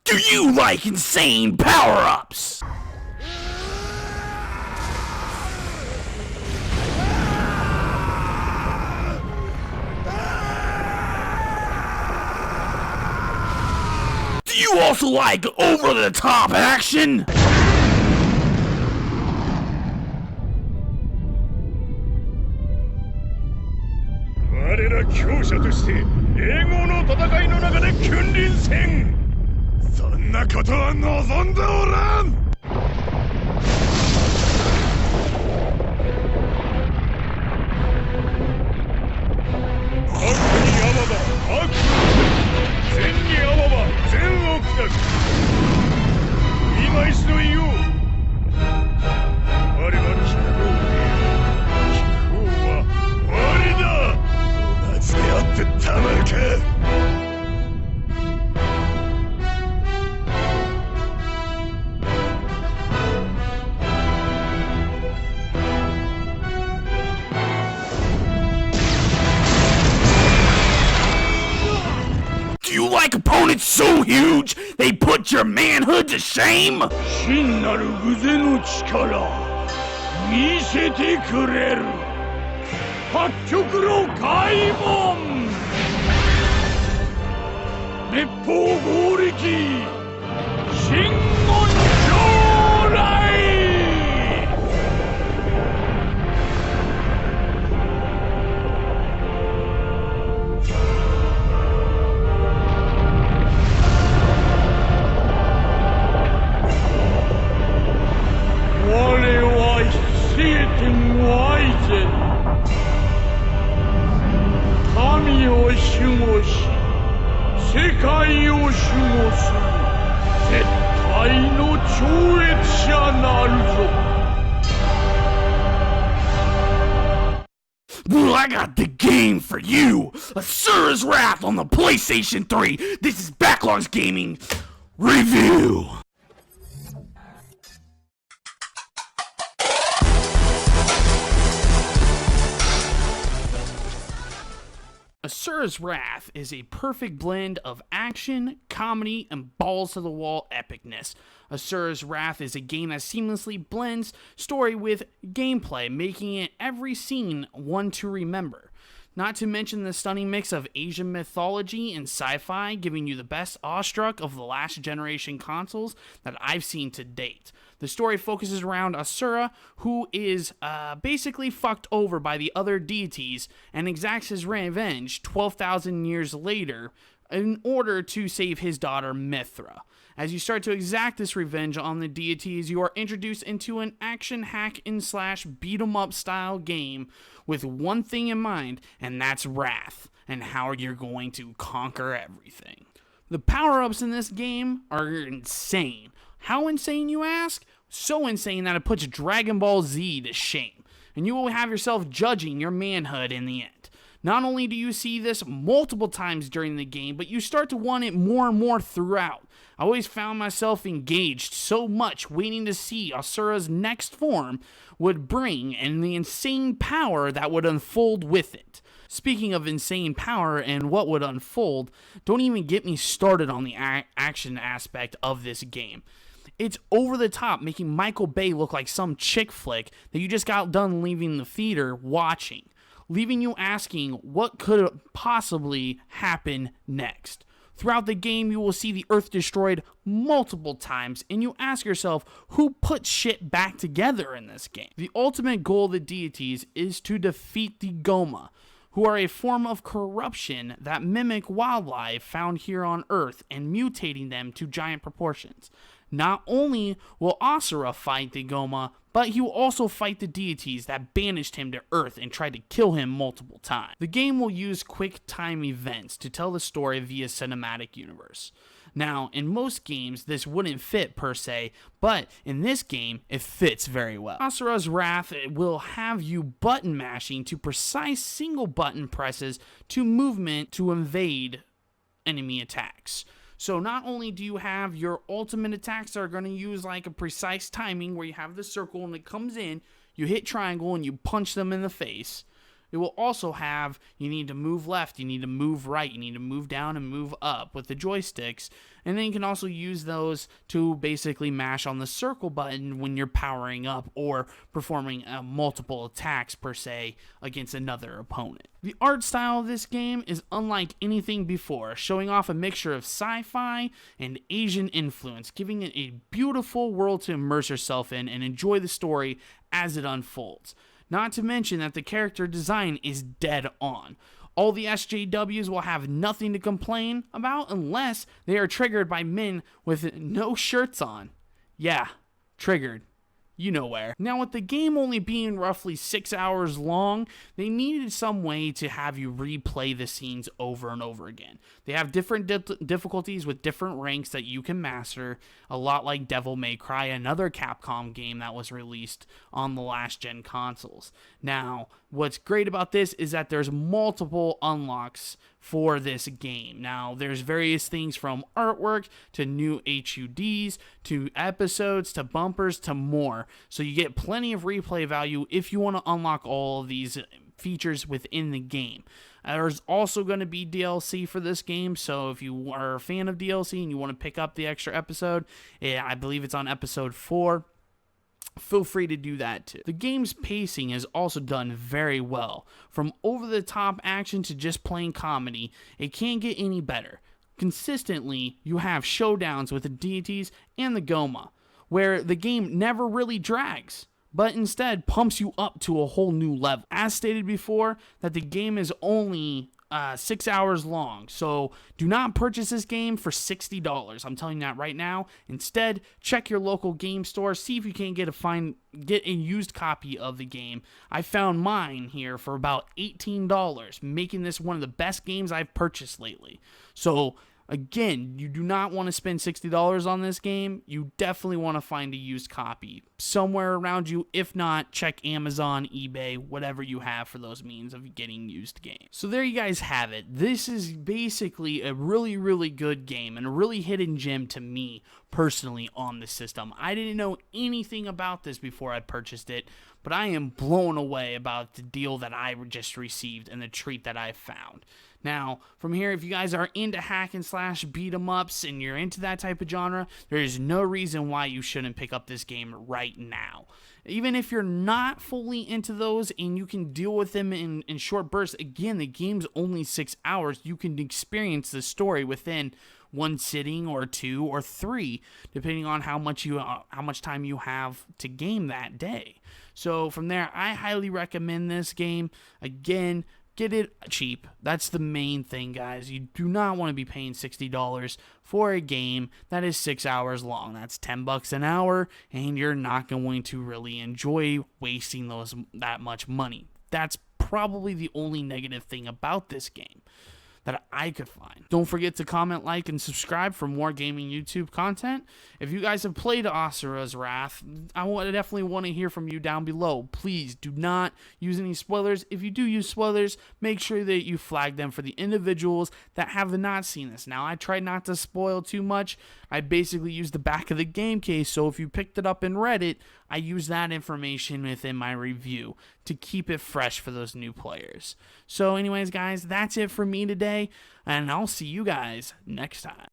Do you like insane power-ups? Do you also like over-the-top action? 我ら強者として英語の戦いの中で君臨せん。そんなことは望んでおらん。悪にあわば悪、善にあわば善を砕く。今一度言おう。我は聞こう。聞こうは我だ。同じであってたまるか。Do you like opponents so huge they put your manhood to shame? 真なる腕の力見せてくれる。八極の開門滅法合力真言将来。我は聖天ワイゼン。神を守護し世界を守護する絶対の超越者なるぞ。 Well, I got the game for you! Asura's Wrath on the PlayStation 3! This is Backlog's Gaming Review! Asura's Wrath is a perfect blend of action, comedy, and balls-to-the-wall epicness. Asura's Wrath is a game that seamlessly blends story with gameplay, making it every scene one to remember. Not to mention the stunning mix of Asian mythology and sci-fi, giving you the best awestruck of the last generation consoles that I've seen to date. The story focuses around Asura, who is basically fucked over by the other deities and exacts his revenge 12,000 years later in order to save his daughter Mithra. As you start to exact this revenge on the deities, you are introduced into an action hack and slash beat 'em up style game with one thing in mind, and that's wrath, and how you're going to conquer everything. The power-ups in this game are insane. How insane, you ask? So insane that it puts Dragon Ball Z to shame, and you will have yourself judging your manhood in the end. Not only do you see this multiple times during the game, but you start to want it more and more throughout. I always found myself engaged so much, waiting to see Asura's next form would bring and the insane power that would unfold with it. Speaking of insane power and what would unfold, don't even get me started on the action aspect of this game. It's over the top, making Michael Bay look like some chick flick that you just got done leaving the theater watching, leaving you asking what could possibly happen next. Throughout the game, you will see the Earth destroyed multiple times, and you ask yourself, who put shit back together in this game? The ultimate goal of the deities is to defeat the Goma, who are a form of corruption that mimic wildlife found here on Earth and mutating them to giant proportions. Not only will Asura fight the Goma, but he will also fight the deities that banished him to Earth and tried to kill him multiple times. The game will use quick time events to tell the story via cinematic universe. Now, in most games, this wouldn't fit per se, but in this game, it fits very well. Asura's Wrath will have you button mashing to precise single button presses to movement to evade enemy attacks. So not only do you have your ultimate attacks that are going to use like a precise timing where you have the circle and it comes in, you hit triangle and you punch them in the face. it will also have, you need to move left, you need to move right, you need to move down and move up with the joysticks. And then you can also use those to basically mash on the circle button when you're powering up or performing multiple attacks per se against another opponent. The art style of this game is unlike anything before, showing off a mixture of sci-fi and Asian influence, giving it a beautiful world to immerse yourself in and enjoy the story as it unfolds. Not to mention that the character design is dead on. All the SJWs will have nothing to complain about unless they are triggered by men with no shirts on. Yeah, triggered. You know where. Now, with the game only being roughly 6 hours long, they needed some way to have you replay the scenes over and over again. They have different difficulties with different ranks that you can master, a lot like Devil May Cry, another Capcom game that was released on the last gen consoles. Now, what's great about this is that there's multiple unlocks for this game. Now, there's various things from artwork to new HUDs to episodes to bumpers to more. So you get plenty of replay value if you want to unlock all of these features within the game. There's also going to be DLC for this game, so if you are a fan of DLC and you want to pick up the extra episode, I believe it's on episode 4, feel free to do that too. The game's pacing is also done very well. From over-the-top action to just plain comedy, it can't get any better. Consistently, you have showdowns with the deities and the Goma, where the game never really drags, but instead pumps you up to a whole new level. As stated before, that the game is only 6 hours long, so do not purchase this game for $60. I'm telling you that right now. Instead, check your local game store, see if you can get a used copy of the game. I found mine here for about $18, making this one of the best games I've purchased lately. So again, you do not want to spend $60 on this game. You definitely want to find a used copy somewhere around you. If not, check Amazon, eBay, whatever you have for those means of getting used games. So there you guys have it. This is basically a really, really good game and a really hidden gem to me personally on the system. I didn't know anything about this before I purchased it, but I am blown away about the deal that I just received and the treat that I found. Now, from here, if you guys are into hack and slash beat 'em ups and you're into that type of genre, there is no reason why you shouldn't pick up this game right now. Even if you're not fully into those and you can deal with them in short bursts, again, the game's only 6 hours. You can experience the story within one sitting or 2 or 3, depending on how much time you have to game that day. So from there, I highly recommend this game. Again, get it cheap. That's the main thing, guys. You do not want to be paying $60 for a game that is 6 hours long. That's $10 an hour, and you're not going to really enjoy wasting that much money. That's probably the only negative thing about this game that I could find. Don't forget to comment, like, and subscribe for more gaming YouTube content. If you guys have played Asura's Wrath, I definitely want to hear from you down below. Please do not use any spoilers. If you do use spoilers, make sure that you flag them for the individuals that have not seen this. Now, I try not to spoil too much. I basically use the back of the game case, so if you picked it up and read it, I use that information within my review to keep it fresh for those new players. So anyways, guys, that's it for me today, and I'll see you guys next time.